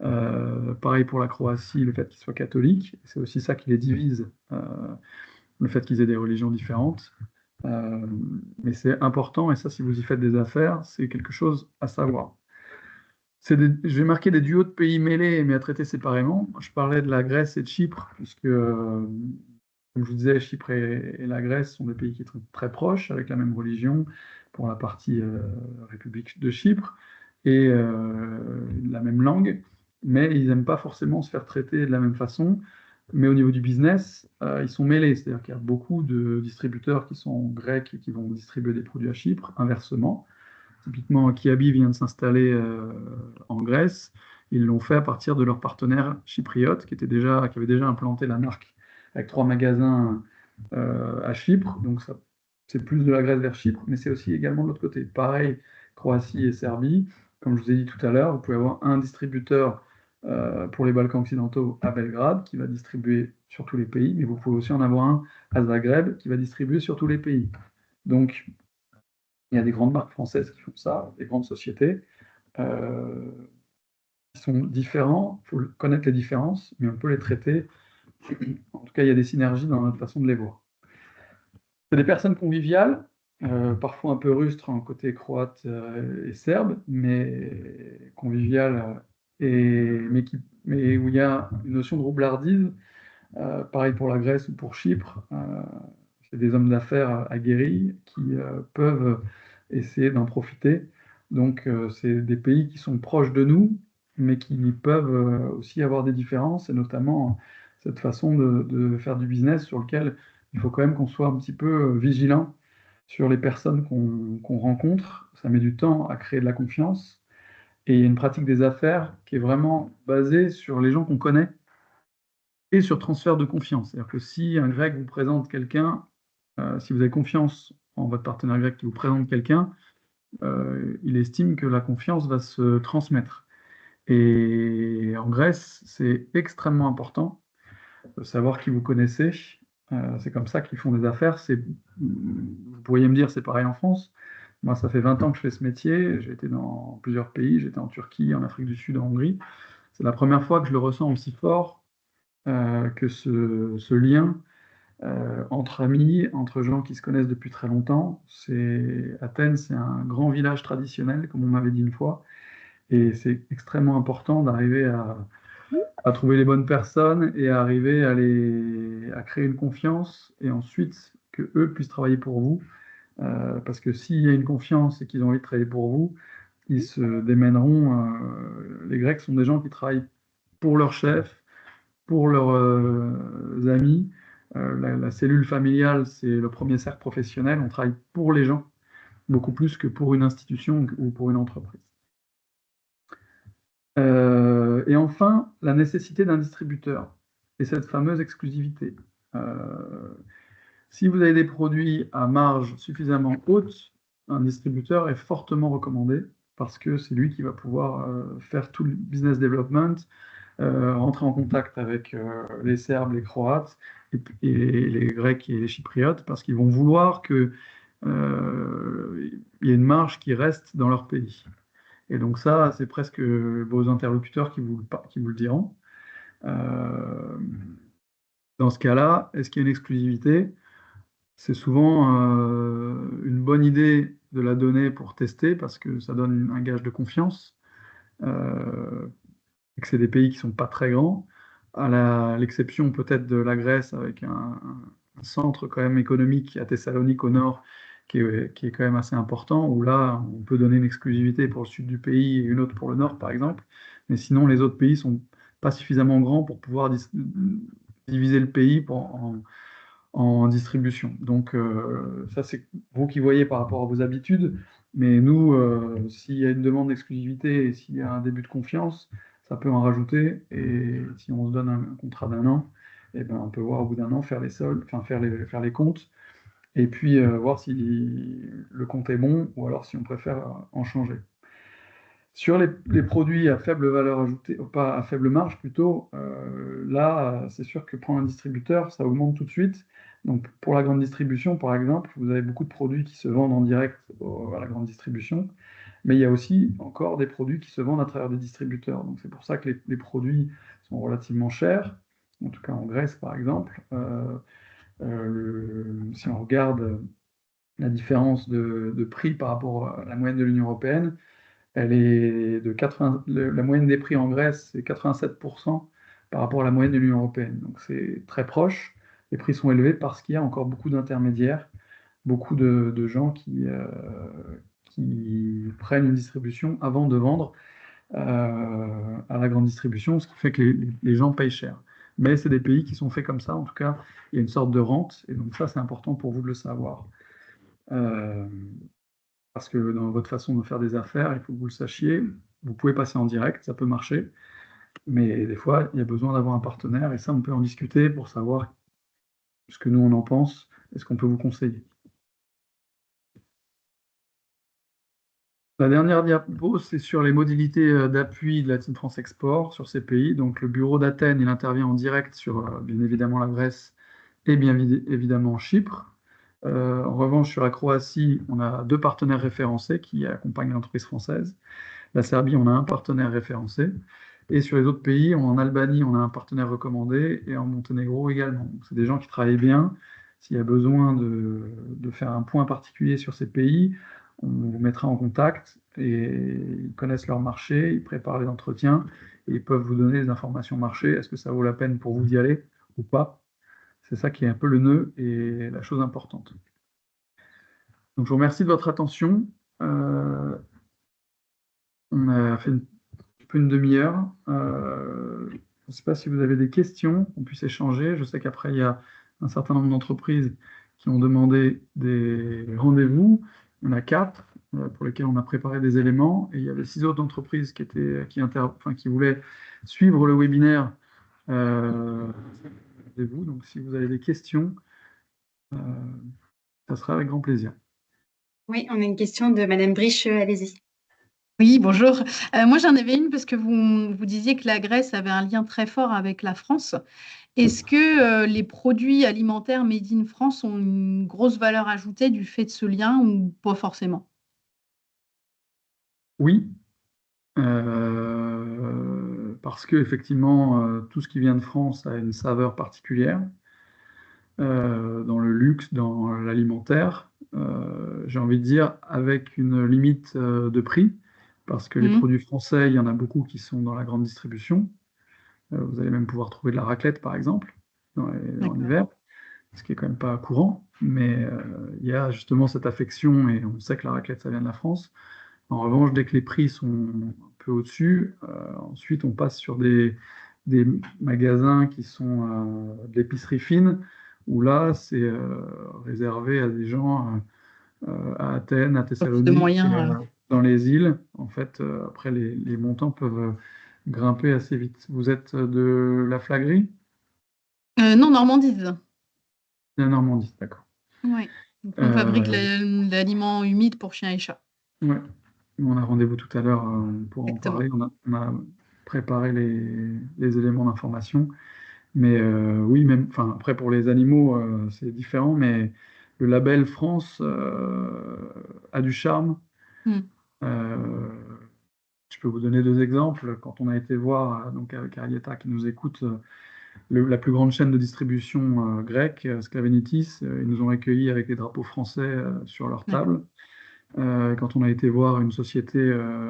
Pareil pour la Croatie, le fait qu'ils soient catholiques, c'est aussi ça qui les divise, le fait qu'ils aient des religions différentes. Mais c'est important, et ça, si vous y faites des affaires, c'est quelque chose à savoir. Je vais marquer des duos de pays mêlés, mais à traiter séparément. Je parlais de la Grèce et de Chypre, puisque, comme je vous disais, Chypre et la Grèce sont des pays qui sont très proches, avec la même religion, pour la partie République de Chypre, et la même langue, mais ils n'aiment pas forcément se faire traiter de la même façon. Mais au niveau du business, ils sont mêlés, c'est-à-dire qu'il y a beaucoup de distributeurs qui sont grecs et qui vont distribuer des produits à Chypre, inversement. Typiquement, Kiabi vient de s'installer en Grèce. Ils l'ont fait à partir de leur partenaire chypriote qui avait déjà implanté la marque avec 3 magasins à Chypre. Donc c'est plus de la Grèce vers Chypre, mais c'est aussi également de l'autre côté. Pareil, Croatie et Serbie. Comme je vous ai dit tout à l'heure, vous pouvez avoir un distributeur pour les Balkans occidentaux à Belgrade qui va distribuer sur tous les pays, mais vous pouvez aussi en avoir un à Zagreb qui va distribuer sur tous les pays. Donc, il y a des grandes marques françaises qui font ça, des grandes sociétés qui sont différents. Il faut connaître les différences, mais on peut les traiter. En tout cas, il y a des synergies dans notre façon de les voir. C'est des personnes conviviales, parfois un peu rustres en côté croate et serbe, mais conviviales, mais où il y a une notion de roublardise. Pareil pour la Grèce ou pour Chypre. C'est des hommes d'affaires aguerris qui peuvent essayer d'en profiter. Donc, c'est des pays qui sont proches de nous, mais qui peuvent aussi avoir des différences, et notamment cette façon de faire du business sur lequel il faut quand même qu'on soit un petit peu vigilant sur les personnes qu'on rencontre. Ça met du temps à créer de la confiance. Et il y a une pratique des affaires qui est vraiment basée sur les gens qu'on connaît et sur transfert de confiance. C'est-à-dire que si un Grec vous présente quelqu'un, si vous avez confiance en votre partenaire grec qui vous présente quelqu'un, il estime que la confiance va se transmettre. Et en Grèce, c'est extrêmement important de savoir qui vous connaissez. C'est comme ça qu'ils font des affaires. Vous pourriez me dire c'est pareil en France, Moi, ça fait 20 ans que je fais ce métier. J'ai été dans plusieurs pays. J'étais en Turquie, en Afrique du Sud, en Hongrie. C'est la première fois que je le ressens aussi fort que ce lien entre amis, entre gens qui se connaissent depuis très longtemps. Athènes, c'est un grand village traditionnel, comme on m'avait dit une fois. Et c'est extrêmement important d'arriver à trouver les bonnes personnes et à arriver à créer une confiance et ensuite que eux puissent travailler pour vous. Parce que s'il y a une confiance et qu'ils ont envie de travailler pour vous, ils se démèneront. Les Grecs sont des gens qui travaillent pour leur chef, pour leurs amis. La cellule familiale, c'est le premier cercle professionnel. On travaille pour les gens, beaucoup plus que pour une institution ou pour une entreprise. Et enfin, la nécessité d'un distributeur et cette fameuse exclusivité. Si vous avez des produits à marge suffisamment haute, un distributeur est fortement recommandé parce que c'est lui qui va pouvoir faire tout le business development, rentrer en contact avec les Serbes, les Croates et les Grecs et les Chypriotes parce qu'ils vont vouloir qu'il y ait une marge qui reste dans leur pays. Et donc ça, c'est presque vos interlocuteurs qui vous le diront. Dans ce cas-là, est-ce qu'il y a une exclusivité? C'est souvent une bonne idée de la donner pour tester parce que ça donne un gage de confiance et que c'est des pays qui ne sont pas très grands, à l'exception peut-être de la Grèce avec un centre quand même économique à Thessalonique au nord qui est quand même assez important, où là on peut donner une exclusivité pour le sud du pays et une autre pour le nord par exemple, mais sinon les autres pays ne sont pas suffisamment grands pour pouvoir diviser le pays en distribution. Donc ça, c'est vous qui voyez par rapport à vos habitudes, mais nous, s'il y a une demande d'exclusivité et s'il y a un début de confiance, ça peut en rajouter. Et si on se donne un contrat d'un an, eh ben, on peut voir au bout d'un an faire les soldes, enfin faire les comptes, et puis voir si le compte est bon ou alors si on préfère en changer. Sur les produits à faible valeur ajoutée, pas à faible marge plutôt, là, c'est sûr que prendre un distributeur, ça augmente tout de suite. Donc, pour la grande distribution, par exemple, vous avez beaucoup de produits qui se vendent en direct à la grande distribution, mais il y a aussi encore des produits qui se vendent à travers des distributeurs. Donc, c'est pour ça que les produits sont relativement chers, en tout cas en Grèce, par exemple. Si on regarde la différence de prix par rapport à la moyenne de l'Union européenne, elle est de 80, la moyenne des prix en Grèce, c'est 87% par rapport à la moyenne de l'Union européenne. Donc c'est très proche. Les prix sont élevés parce qu'il y a encore beaucoup d'intermédiaires, beaucoup de gens qui prennent une distribution avant de vendre à la grande distribution, ce qui fait que les gens payent cher. Mais c'est des pays qui sont faits comme ça. En tout cas, il y a une sorte de rente. Et donc ça, c'est important pour vous de le savoir. Parce que dans votre façon de faire des affaires, il faut que vous le sachiez. Vous pouvez passer en direct, ça peut marcher, mais des fois, il y a besoin d'avoir un partenaire, et ça, on peut en discuter pour savoir ce que nous, on en pense, et ce qu'on peut vous conseiller. La dernière diapo, c'est sur les modalités d'appui de la Team France Export sur ces pays. Donc, le bureau d'Athènes, il intervient en direct sur, bien évidemment, la Grèce et bien évidemment Chypre. En revanche, sur la Croatie, on a 2 partenaires référencés qui accompagnent l'entreprise française. La Serbie, on a un partenaire référencé. Et sur les autres pays, en Albanie, on a un partenaire recommandé et en Monténégro également. C'est des gens qui travaillent bien. S'il y a besoin de faire un point particulier sur ces pays, on vous mettra en contact et ils connaissent leur marché, ils préparent les entretiens et ils peuvent vous donner des informations marché. Est-ce que ça vaut la peine pour vous d'y aller ou pas? C'est ça qui est un peu le nœud et la chose importante. Donc, je vous remercie de votre attention. On a fait une demi-heure. Je ne sais pas si vous avez des questions, qu'on puisse échanger. Je sais qu'après, il y a un certain nombre d'entreprises qui ont demandé des rendez-vous. Il y en a 4 pour lesquels on a préparé des éléments. Et il y avait 6 autres entreprises qui voulaient suivre le webinaire. Vous. Donc, si vous avez des questions, ça sera avec grand plaisir. Oui, on a une question de Madame Bricheux, allez-y. Oui, bonjour. Moi, j'en avais une parce que vous disiez que la Grèce avait un lien très fort avec la France. Est-ce que les produits alimentaires made in France ont une grosse valeur ajoutée du fait de ce lien ou pas forcément? Oui, parce que effectivement, tout ce qui vient de France a une saveur particulière, dans le luxe, dans l'alimentaire. J'ai envie de dire avec une limite de prix, parce que les Mhm. produits français, il y en a beaucoup qui sont dans la grande distribution. Vous allez même pouvoir trouver de la raclette, par exemple, en D'accord. hiver, ce qui est quand même pas courant. Mais il y a justement cette affection, et on sait que la raclette, ça vient de la France. En revanche, dès que les prix sont un peu au-dessus, ensuite on passe sur des magasins qui sont de l'épicerie fine, où là c'est réservé à des gens à Athènes, à Pas plus de Thessalonique, moyens. dans les îles. En fait, après les montants peuvent grimper assez vite. Vous êtes de la Flagrie? Non, Normandise. La Normandie, d'accord. Ouais. Donc, nous, on fabrique Euh, l'aliment humide pour chiens et chats. ouais. On a rendez-vous tout à l'heure pour en Exactement. parler. On a préparé les éléments d'information. Mais oui, même, enfin, après pour les animaux, c'est différent, mais le label France a du charme. Mm. Euh, je peux vous donner deux exemples. Quand on a été voir, donc avec Arietta qui nous écoute, la plus grande chaîne de distribution grecque, Sklavenitis, ils nous ont accueillis avec les drapeaux français sur leur D'accord. table. Quand on a été voir une société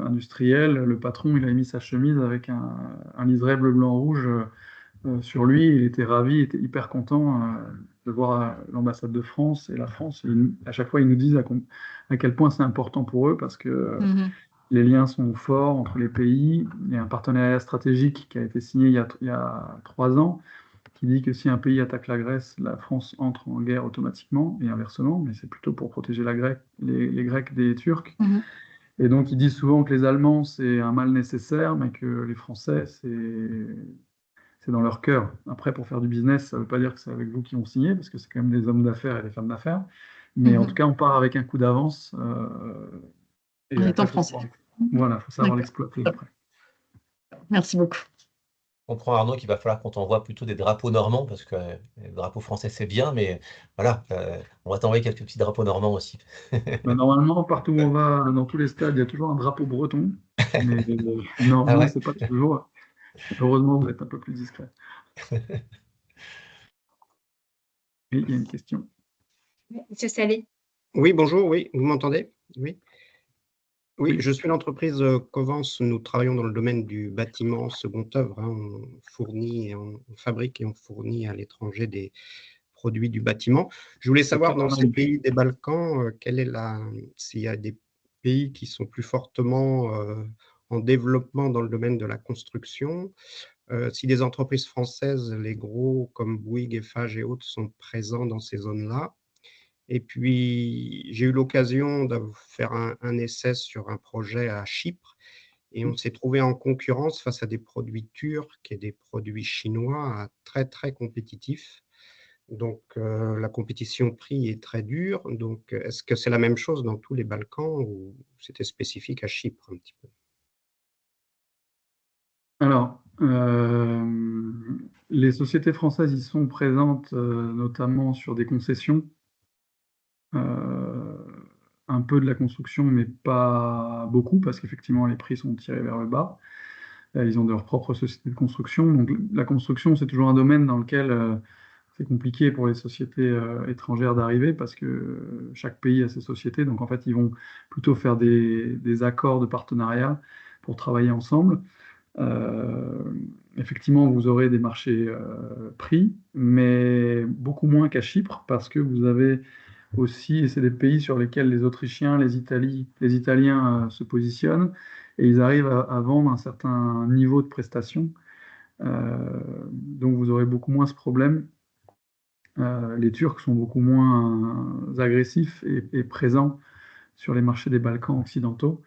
industrielle, le patron, il a mis sa chemise avec un liseré bleu, blanc, rouge sur lui. Il était ravi, il était hyper content de voir l'ambassade de France et la France. Et à chaque fois, ils nous disent à quel point c'est important pour eux parce que Mhm. les liens sont forts entre les pays. Il y a un partenariat stratégique qui a été signé il y a 3 ans qui dit que si un pays attaque la Grèce, la France entre en guerre automatiquement et inversement, mais c'est plutôt pour protéger les Grecs des Turcs. Mhm. Et donc, ils disent souvent que les Allemands, c'est un mal nécessaire, mais que les Français, c'est dans leur cœur. Après, pour faire du business, ça ne veut pas dire que c'est avec vous qui vont signer, parce que c'est quand même des hommes d'affaires et des femmes d'affaires. Mais en tout Mhm. cas, on part avec un coup d'avance. Et En après, étant il français. faut savoir D'accord. l'exploiter après. Merci beaucoup. On comprend, Arnaud, qu'il va falloir qu'on t'envoie plutôt des drapeaux normands, parce que les drapeaux français, c'est bien, mais voilà, on va t'envoyer quelques petits drapeaux normands aussi. Ben, normalement, partout où on va, dans tous les stades, il y a toujours un drapeau breton. Mais Ah normand, ouais? c'est pas toujours. Heureusement, vous êtes un peu plus discret. Oui, il y a une question. Monsieur Salé. Oui, bonjour, oui, vous m'entendez? Oui. Oui, Oui. je suis l'entreprise Covance. Nous travaillons dans le domaine du bâtiment second œuvre, hein. On fournit et on fabrique et on fournit à l'étranger des produits du bâtiment. Je voulais savoir, dans ces pays des Balkans, s'il y a des pays qui sont plus fortement en développement dans le domaine de la construction, si des entreprises françaises, les gros comme Bouygues, Eiffage et autres, sont présents dans ces zones-là. Et puis, j'ai eu l'occasion de faire un essai sur un projet à Chypre et on s'est trouvé en concurrence face à des produits turcs et des produits chinois très, très compétitifs. Donc, la compétition de prix est très dure. Donc, est-ce que c'est la même chose dans tous les Balkans ou c'était spécifique à Chypre un petit peu? Alors, les sociétés françaises y sont présentes notamment sur des concessions, euh, un peu de la construction, mais pas beaucoup, parce qu'effectivement, les prix sont tirés vers le bas. Ils ont leur propre société de construction. Donc, la construction, c'est toujours un domaine dans lequel c'est compliqué pour les sociétés étrangères d'arriver, parce que chaque pays a ses sociétés. Donc, en fait, ils vont plutôt faire des accords de partenariat pour travailler ensemble. Euh, Effectivement, vous aurez des marchés pris, mais beaucoup moins qu'à Chypre, parce que vous avez aussi, et c'est des pays sur lesquels les Autrichiens, les Italiens se positionnent, et ils arrivent à vendre un certain niveau de prestation. Donc vous aurez beaucoup moins ce problème. Les Turcs sont beaucoup moins agressifs et présents sur les marchés des Balkans occidentaux.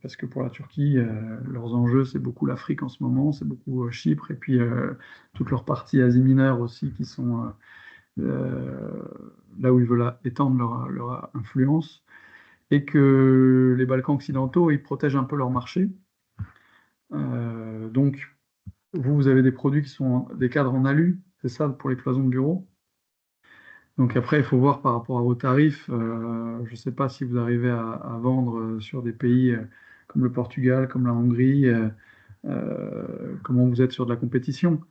Parce que pour la Turquie, leurs enjeux, c'est beaucoup l'Afrique en ce moment, c'est beaucoup Chypre, et puis toute leur partie Asie mineure aussi, qui sont là où ils veulent étendre leur influence, et que les Balkans occidentaux, ils protègent un peu leur marché. Donc, vous avez des produits qui sont des cadres en alu, c'est ça pour les cloisons de bureau. Donc après, il faut voir par rapport à vos tarifs. Je ne sais pas si vous arrivez à vendre sur des pays comme le Portugal, comme la Hongrie, comment vous êtes sur de la compétition.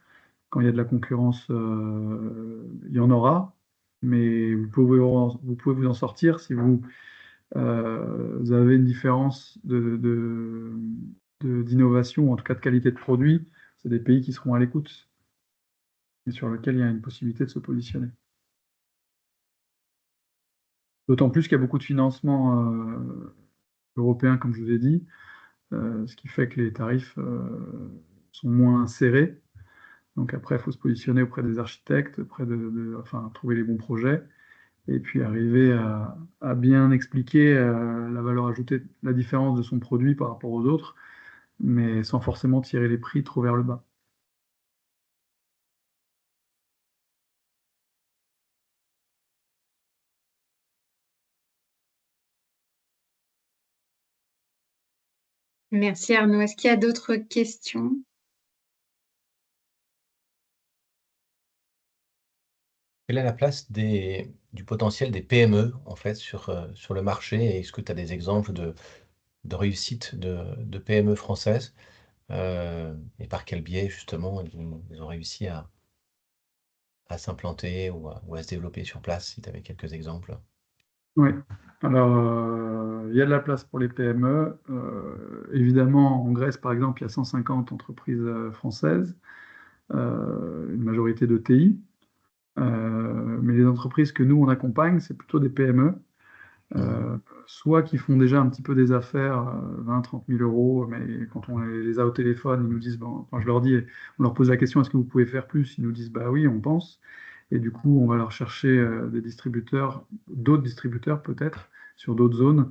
Quand il y a de la concurrence, il y en aura, mais vous pouvez vous en sortir si vous avez une différence d'innovation, ou en tout cas de qualité de produit. C'est des pays qui seront à l'écoute et sur lesquels il y a une possibilité de se positionner. D'autant plus qu'il y a beaucoup de financements européens, comme je vous ai dit, ce qui fait que les tarifs sont moins serrés. Donc après, il faut se positionner auprès des architectes, enfin, trouver les bons projets, et puis arriver à bien expliquer la valeur ajoutée, la différence de son produit par rapport aux autres, mais sans forcément tirer les prix trop vers le bas. Merci Arnaud. Est-ce qu'il y a d'autres questions? Quelle est la place du potentiel des PME en fait sur le marché? Et est-ce que tu as des exemples de réussite de PME françaises? Et par quel biais justement ils ont réussi à s'implanter ou à se développer sur place, si tu avais quelques exemples? Oui, alors il y a de la place pour les PME. Évidemment, en Grèce, par exemple, il y a 150 entreprises françaises, une majorité de TI. Mais les entreprises que nous, on accompagne, c'est plutôt des PME, soit qui font déjà un petit peu des affaires, 20-30 000 euros, mais quand on les a au téléphone, ils nous disent, bon, quand je leur dis, on leur pose la question, est-ce que vous pouvez faire plus? Ils nous disent, bah oui, on pense. Et du coup, on va leur chercher des distributeurs, d'autres distributeurs peut-être, sur d'autres zones,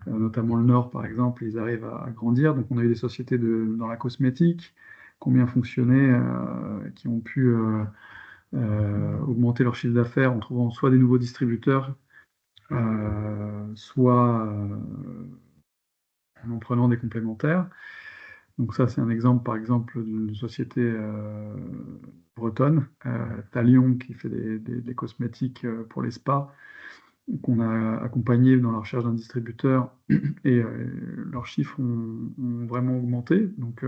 notamment le Nord, par exemple, ils arrivent à grandir. Donc, on a eu des sociétés dans la cosmétique qui ont bien fonctionné, qui ont pu augmenter leur chiffre d'affaires en trouvant soit des nouveaux distributeurs, soit en prenant des complémentaires. Donc ça, c'est un exemple, par exemple, d'une société bretonne, Talion, qui fait des cosmétiques pour les spas, qu'on a accompagné dans la recherche d'un distributeur, et leurs chiffres ont vraiment augmenté, donc,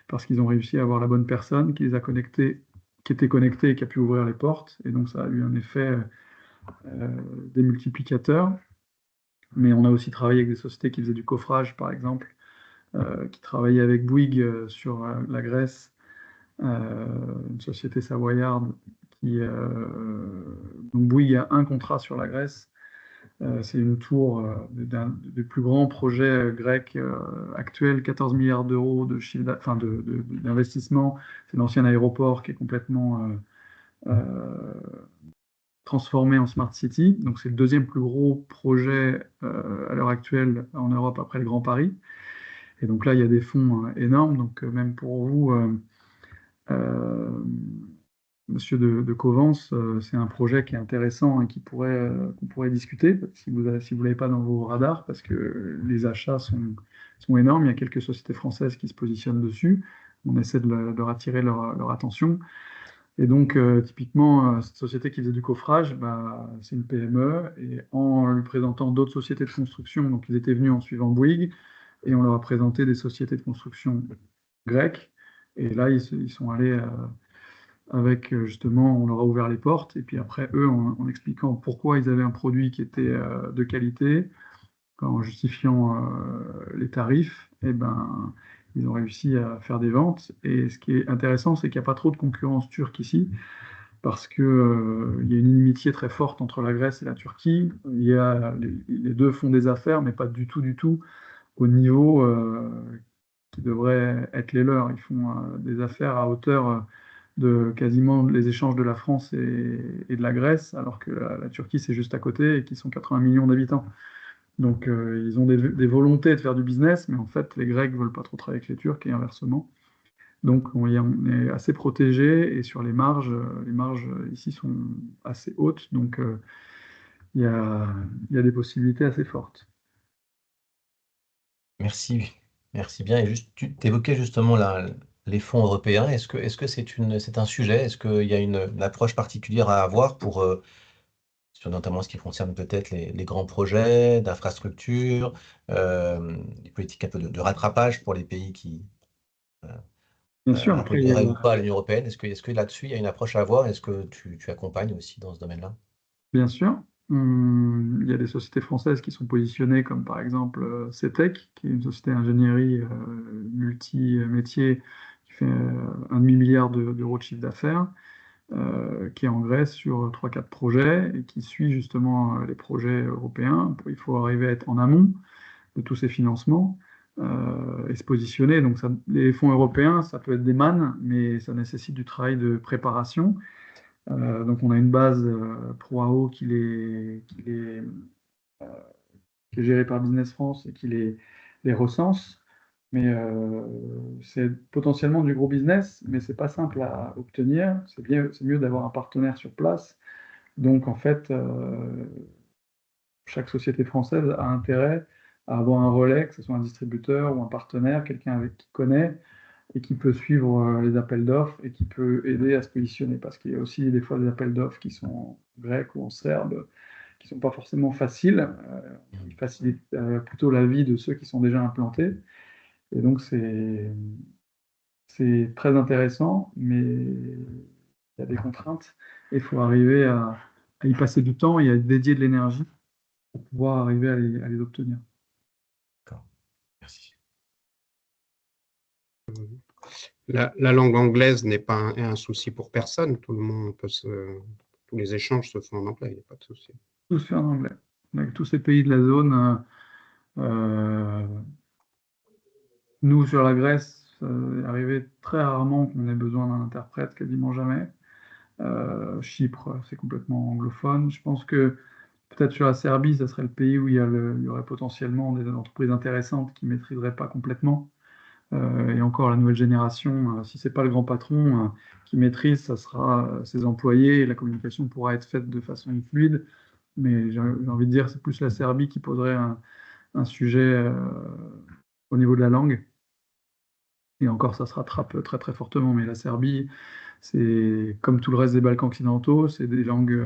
parce qu'ils ont réussi à avoir la bonne personne qui les a connectés, qui était connectée et qui a pu ouvrir les portes, et donc ça a eu un effet démultiplicateur. Mais on a aussi travaillé avec des sociétés qui faisaient du coffrage, par exemple, qui travaillaient avec Bouygues sur la Grèce, une société savoyarde donc Bouygues a un contrat sur la Grèce. C'est une tour d'un des plus grands projets grecs actuels, 14 milliards d'euros de d'investissement. C'est l'ancien aéroport qui est complètement transformé en Smart City. Donc c'est le deuxième plus gros projet à l'heure actuelle en Europe après le Grand Paris. Et donc là, il y a des fonds énormes. Donc même pour vous, Monsieur de Covence, c'est un projet qui est intéressant et qu'on pourrait discuter si vous l'avez pas dans vos radars, parce que les achats sont énormes. Il y a quelques sociétés françaises qui se positionnent dessus. On essaie de leur attirer leur attention. Et donc, typiquement, cette société qui faisait du coffrage, bah, c'est une PME. Et en lui présentant d'autres sociétés de construction, donc ils étaient venus en suivant Bouygues, et on leur a présenté des sociétés de construction grecques. Et là, ils sont allés avec, justement, on leur a ouvert les portes. Et puis après, eux, en expliquant pourquoi ils avaient un produit qui était de qualité, en justifiant les tarifs, et ben, ils ont réussi à faire des ventes. Et ce qui est intéressant, c'est qu'il n'y a pas trop de concurrence turque ici, parce qu'il y a une inimitié très forte entre la Grèce et la Turquie. Les deux font des affaires, mais pas du tout au niveau qui devrait être les leurs. Ils font des affaires à hauteur de quasiment les échanges de la France et de la Grèce, alors que la Turquie, c'est juste à côté et qu'ils sont 80 millions d'habitants. Donc, ils ont des volontés de faire du business, mais en fait, les Grecs ne veulent pas trop travailler avec les Turcs et inversement. Donc, on est assez protégé, et sur les marges ici sont assez hautes. Donc, il y a des possibilités assez fortes. Merci, merci bien. Et juste, tu évoquais justement les fonds européens. Est-ce que c'est un sujet? Est-ce qu'il y a une approche particulière à avoir pour sur notamment ce qui concerne peut-être les grands projets d'infrastructure, les politiques un peu de rattrapage pour les pays qui Bien sûr, après, adhéraient ou pas à l'Union européenne. Est-ce que là-dessus, il y a une approche à avoir? Est-ce que tu accompagnes aussi dans ce domaine-là? bien sûr, il y a des sociétés françaises qui sont positionnées comme par exemple CETEC, qui est une société d'ingénierie multi-métier qui fait un demi-milliard d'euros de chiffre d'affaires, qui est en Grèce sur 3-4 projets et qui suit justement les projets européens. Il faut arriver à être en amont de tous ces financements et se positionner. Donc les fonds européens, ça peut être des mannes, mais ça nécessite du travail de préparation. Donc on a une base ProAO qui est gérée par Business France et qui les recense. Mais c'est potentiellement du gros business, mais c'est pas simple à obtenir. C'est mieux d'avoir un partenaire sur place. Donc en fait, chaque société française a intérêt à avoir un relais, que ce soit un distributeur ou un partenaire, quelqu'un avec qui connaît et qui peut suivre les appels d'offres et qui peut aider à se positionner. Parce qu'il y a aussi des fois des appels d'offres qui sont en grec ou en serbe, qui ne sont pas forcément faciles, qui facilitent plutôt la vie de ceux qui sont déjà implantés. Et donc c'est très intéressant, mais il y a des contraintes et il faut arriver à y passer du temps et à dédier de l'énergie pour pouvoir arriver à les obtenir. D'accord, merci. La langue anglaise n'est pas un souci pour personne. Tout le monde tous les échanges se font en anglais, il n'y a pas de souci. Tout se fait en anglais. Avec tous ces pays de la zone, nous, sur la Grèce, il est arrivé très rarement qu'on ait besoin d'un interprète, quasiment jamais. Chypre, c'est complètement anglophone. Je pense que peut-être sur la Serbie, ça serait le pays où il y aurait potentiellement des entreprises intéressantes qui ne maîtriseraient pas complètement. Et encore, la nouvelle génération, si ce n'est pas le grand patron qui maîtrise, ça sera ses employés et la communication pourra être faite de façon fluide. Mais j'ai envie de dire, c'est plus la Serbie qui poserait un sujet au niveau de la langue. Et encore, ça se rattrape très très fortement. Mais la Serbie, c'est comme tout le reste des Balkans occidentaux, c'est des langues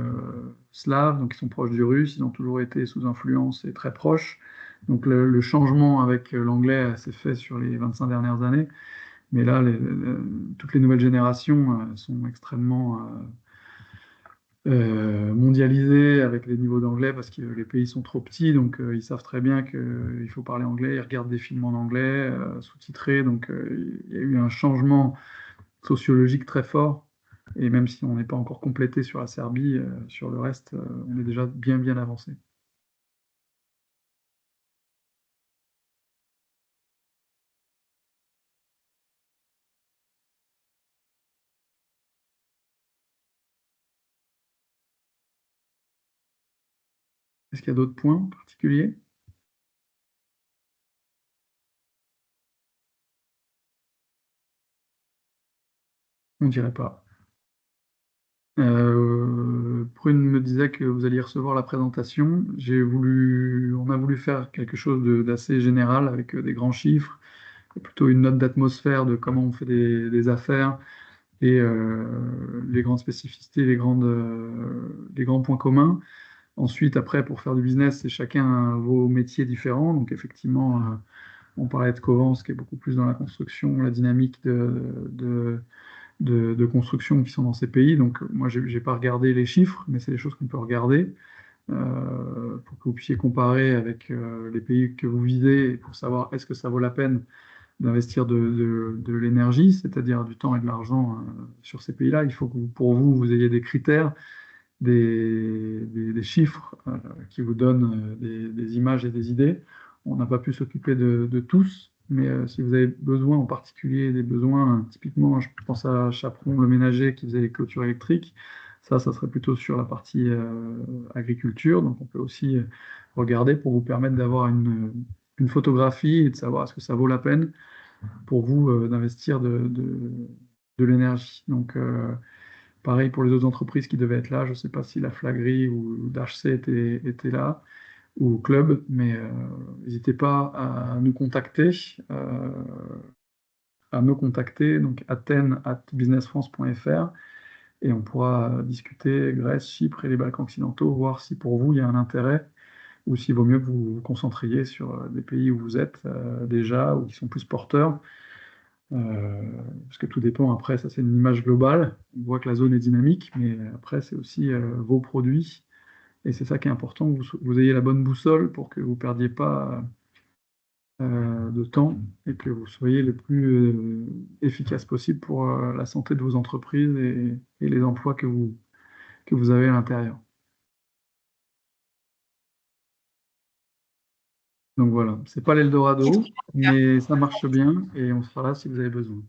slaves, donc ils sont proches du russe, ils ont toujours été sous influence et très proches. Donc le changement avec l'anglais s'est fait sur les 25 dernières années. Mais là, toutes les nouvelles générations sont extrêmement mondialisées avec les niveaux d'anglais parce que les pays sont trop petits, donc ils savent très bien qu'il faut parler anglais, ils regardent des films en anglais, sous-titrés, donc il y a eu un changement sociologique très fort. Et même si on n'est pas encore complété sur la Serbie, sur le reste, on est déjà bien avancé. Est-ce qu'il y a d'autres points particuliers? On ne dirait pas. Prune me disait que vous alliez recevoir la présentation. On a voulu faire quelque chose d'assez général avec des grands chiffres, plutôt une note d'atmosphère de comment on fait des affaires et les grandes spécificités, les grands points communs. Ensuite, après, pour faire du business, c'est chacun vos métiers différents. Donc, effectivement, on parlait de Covance, qui est beaucoup plus dans la construction, la dynamique de construction qui sont dans ces pays. Donc, moi, je n'ai pas regardé les chiffres, mais c'est des choses qu'on peut regarder pour que vous puissiez comparer avec les pays que vous visez et pour savoir est-ce que ça vaut la peine d'investir de l'énergie, c'est-à-dire du temps et de l'argent sur ces pays-là. Il faut que pour vous, vous ayez des critères, des chiffres qui vous donnent des images et des idées. On n'a pas pu s'occuper de tous, mais si vous avez besoin en particulier des besoins, typiquement, je pense à Chaperon, le ménager qui faisait les clôtures électriques, ça serait plutôt sur la partie agriculture. Donc on peut aussi regarder pour vous permettre d'avoir une photographie et de savoir est-ce que ça vaut la peine pour vous d'investir de l'énergie. Donc pareil pour les autres entreprises qui devaient être là. Je ne sais pas si la Flagrie ou d'HC était là ou Club, mais n'hésitez pas à nous contacter. Donc athènes@businessfrance.fr Et on pourra discuter Grèce, Chypre et les Balkans occidentaux, voir si pour vous il y a un intérêt ou s'il vaut mieux que vous vous concentriez sur des pays où vous êtes déjà ou qui sont plus porteurs. Parce que tout dépend, après, ça c'est une image globale. On voit que la zone est dynamique, mais après c'est aussi vos produits. Et c'est ça qui est important, que vous ayez la bonne boussole pour que vous ne perdiez pas de temps et que vous soyez le plus efficace possible pour la santé de vos entreprises et les emplois que vous avez à l'intérieur. Donc voilà, c'est pas l'Eldorado, mais ça marche bien et on sera là si vous avez besoin.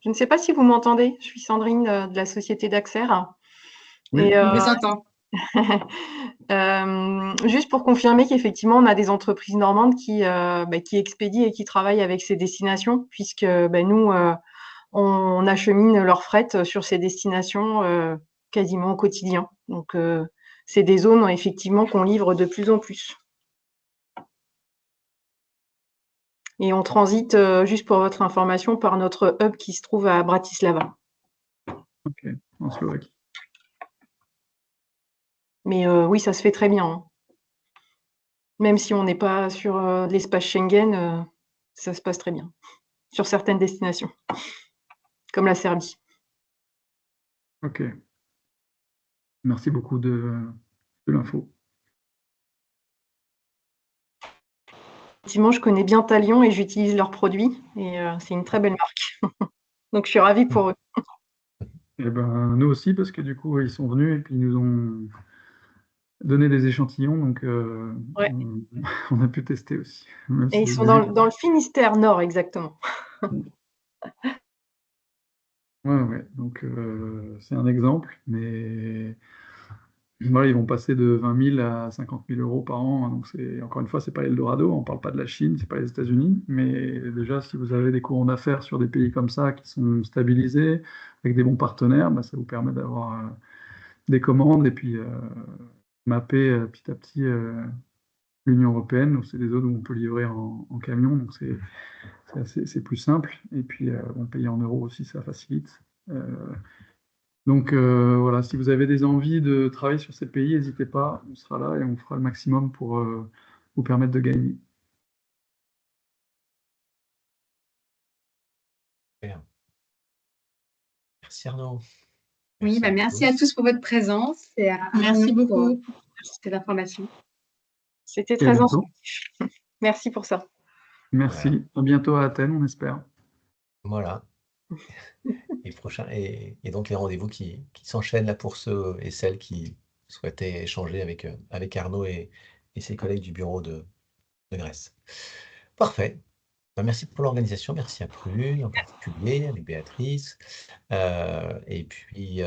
Je ne sais pas si vous m'entendez. Je suis Sandrine de la société d'Axer. Oui, On vous entend. Juste pour confirmer qu'effectivement, on a des entreprises normandes qui expédient et qui travaillent avec ces destinations, puisque nous, on achemine leur fret sur ces destinations quasiment au quotidien. Donc, c'est des zones effectivement qu'on livre de plus en plus. Et on transite, juste pour votre information, par notre hub qui se trouve à Bratislava. Ok, en Slovaquie. Mais oui, ça se fait très bien, hein. Même si on n'est pas sur l'espace Schengen, ça se passe très bien. Sur certaines destinations, comme la Serbie. Ok. Merci beaucoup de l'info. Effectivement, je connais bien Talion et j'utilise leurs produits. Et c'est une très belle marque. Donc, je suis ravie pour eux. Eh ben, nous aussi, parce que du coup, ils sont venus et puis ils nous ont donné des échantillons, donc Ouais. on a pu tester aussi. Même Et si ils sont les- dans le Finistère Nord, exactement. Ouais. Donc c'est un exemple, mais voilà, ils vont passer de 20 000 à 50 000 euros par an. Donc encore une fois, c'est pas Eldorado, on parle pas de la Chine, c'est pas les États-Unis, mais déjà si vous avez des courants d'affaires sur des pays comme ça qui sont stabilisés avec des bons partenaires, ça vous permet d'avoir des commandes et puis mapper petit à petit l'Union européenne. Donc c'est des zones où on peut livrer en camion, donc c'est plus simple. Et puis on paye en euros aussi, ça facilite. Donc voilà, si vous avez des envies de travailler sur ces pays, n'hésitez pas, on sera là et on fera le maximum pour vous permettre de gagner. Super. Merci Arnaud. Oui, merci à tous pour votre présence et à Merci Arnaud beaucoup. pour cette information. C'était Et à très bientôt. instructif. Merci pour ça. Merci. Voilà. À bientôt à Athènes, on espère. Voilà. Et donc les rendez-vous qui s'enchaînent là pour ceux et celles qui souhaitaient échanger avec Arnaud et ses collègues du bureau de Grèce. Parfait. Merci pour l'organisation, merci à Prune en particulier, avec Béatrice. Et puis,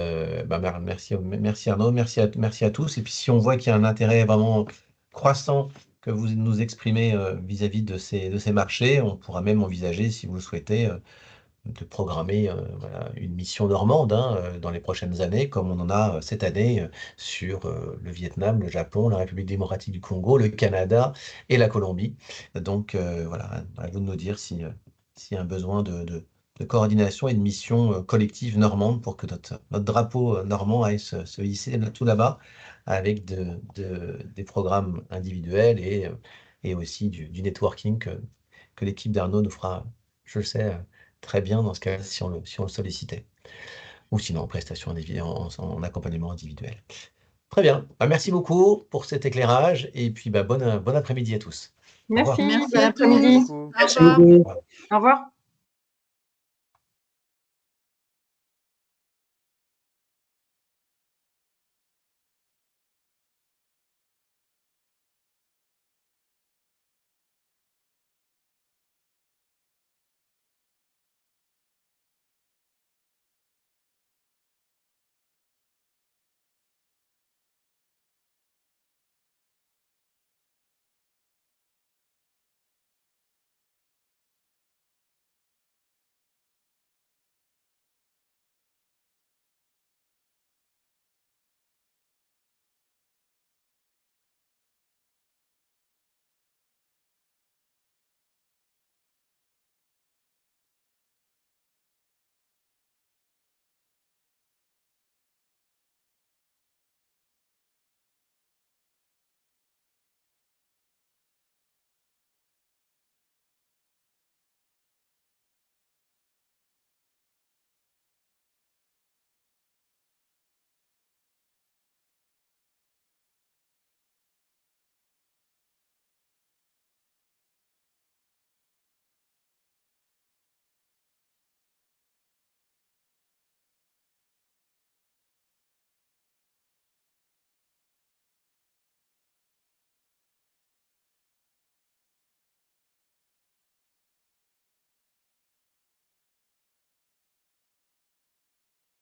merci Arnaud, merci à tous. Et puis si on voit qu'il y a un intérêt vraiment croissant que vous nous exprimez vis-à-vis de ces marchés, on pourra même envisager, si vous le souhaitez, de programmer une mission normande dans les prochaines années, comme on en a cette année sur le Vietnam, le Japon, la République démocratique du Congo, le Canada et la Colombie. Donc voilà, à vous de nous dire s'il y a un besoin de coordination et de mission collective normande pour que notre drapeau normand aille se hisser tout là-bas avec des programmes individuels et aussi du networking que l'équipe d'Arnaud nous fera, je le sais, très bien dans ce cas si on le sollicitait. Ou sinon, en prestation en accompagnement individuel. Très bien. Merci beaucoup pour cet éclairage et puis bon après-midi à tous. Au revoir. Merci, Merci bon à après-midi. tous. Au Merci revoir. beaucoup. Au revoir.